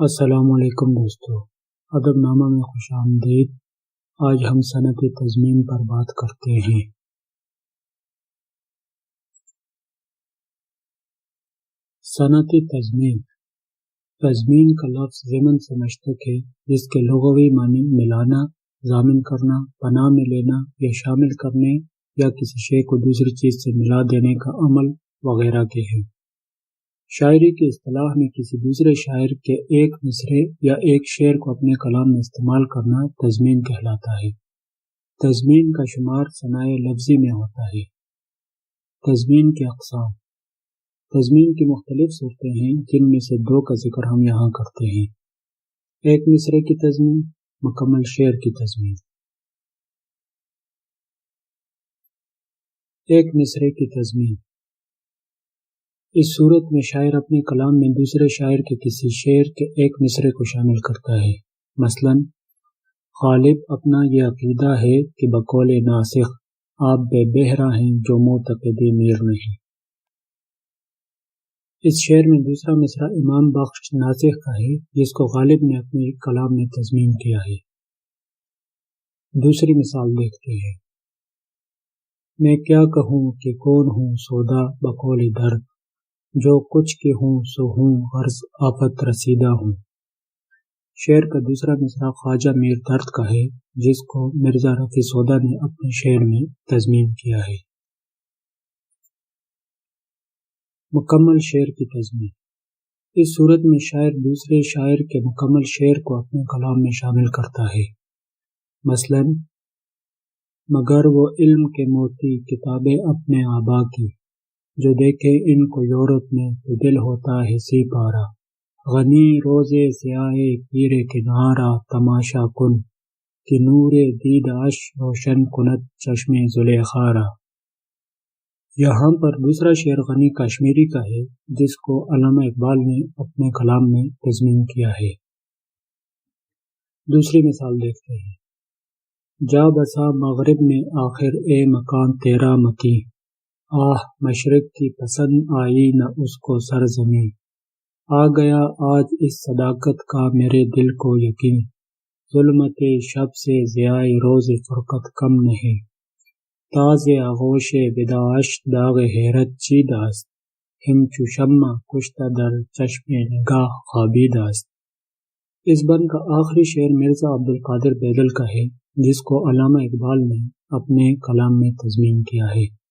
السلام علیکم دوستو، ادب نامہ میں خوش آمدید۔ آج ہم صنعت تضمین پر بات کرتے ہیں۔ صنعت تضمین، تضمین کا لفظ ضمن سے مشتق ہے، جس کے لغوی معنی ملانا، ضامن کرنا، پناہ میں لینا یا شامل کرنے یا کسی شے کو دوسری چیز سے ملا دینے کا عمل وغیرہ کے ہیں۔ شاعری کی اصطلاح میں کسی دوسرے شاعر کے ایک مصرعے یا ایک شعر کو اپنے کلام میں استعمال کرنا تضمین کہلاتا ہے۔ تضمین کا شمار ثنائے لفظی میں ہوتا ہے۔ تضمین کی اقسام۔ تضمین کی مختلف صورتیں ہیں، جن میں سے دو کا ذکر ہم یہاں کرتے ہیں۔ ایک مصرعے کی تضمین، مکمل شعر کی تضمین۔ ایک مصرعے کی تضمین، اس صورت میں شاعر اپنے کلام میں دوسرے شاعر کے کسی شعر کے ایک مصرعے کو شامل کرتا ہے۔ مثلاً، غالب اپنا یہ عقیدہ ہے کہ بقول ناسخ آپ بے بہرہ ہیں جو معتقد میر نہیں۔ اس شعر میں دوسرا مصرعہ امام بخش ناسخ کا ہے، جس کو غالب نے اپنے کلام میں تضمین کیا ہے۔ دوسری مثال دیکھتے ہیں۔ میں کیا کہوں کہ کون ہوں سودا بقول درد، جو کچھ کے ہوں سو ہوں غرض آفت رسیدہ ہوں۔ شعر کا دوسرا مصرعہ خواجہ میر درد کا ہے، جس کو مرزا رفیع سودا نے اپنے شعر میں تضمین کیا ہے۔ مکمل شعر کی تضمین، اس صورت میں شاعر دوسرے شاعر کے مکمل شعر کو اپنے کلام میں شامل کرتا ہے۔ مثلاً، مگر وہ علم کے موتی کتابیں اپنے آبا کی، جو دیکھے ان کو یورپ میں تو دل ہوتا ہے سی پارا، غنی روزے سیاہ پیر کنارا تماشا کن، کہ نور دید اش روشن کند چشم زلیخارا۔ یہاں پر دوسرا شعر غنی کشمیری کا ہے، جس کو علامہ اقبال نے اپنے کلام میں تضمین کیا ہے۔ دوسری مثال دیکھتے ہیں۔ جا بسا مغرب میں آخر اے مکان تیرا مکی، آہ مشرق کی پسند آئی نہ اس کو سرزمین، آ گیا آج اس صداقت کا میرے دل کو یقین، ظلمت شب سے ضیاء روز فرقت کم نہیں، تاز آغوش بداعش داغ حیرت چید است، ہمچو شمع کشتہ در چشم نگاہ خوابید است۔ اس بند کا آخری شعر مرزا عبدالقادر بیدل کا ہے، جس کو علامہ اقبال نے اپنے کلام میں تضمین کیا ہے۔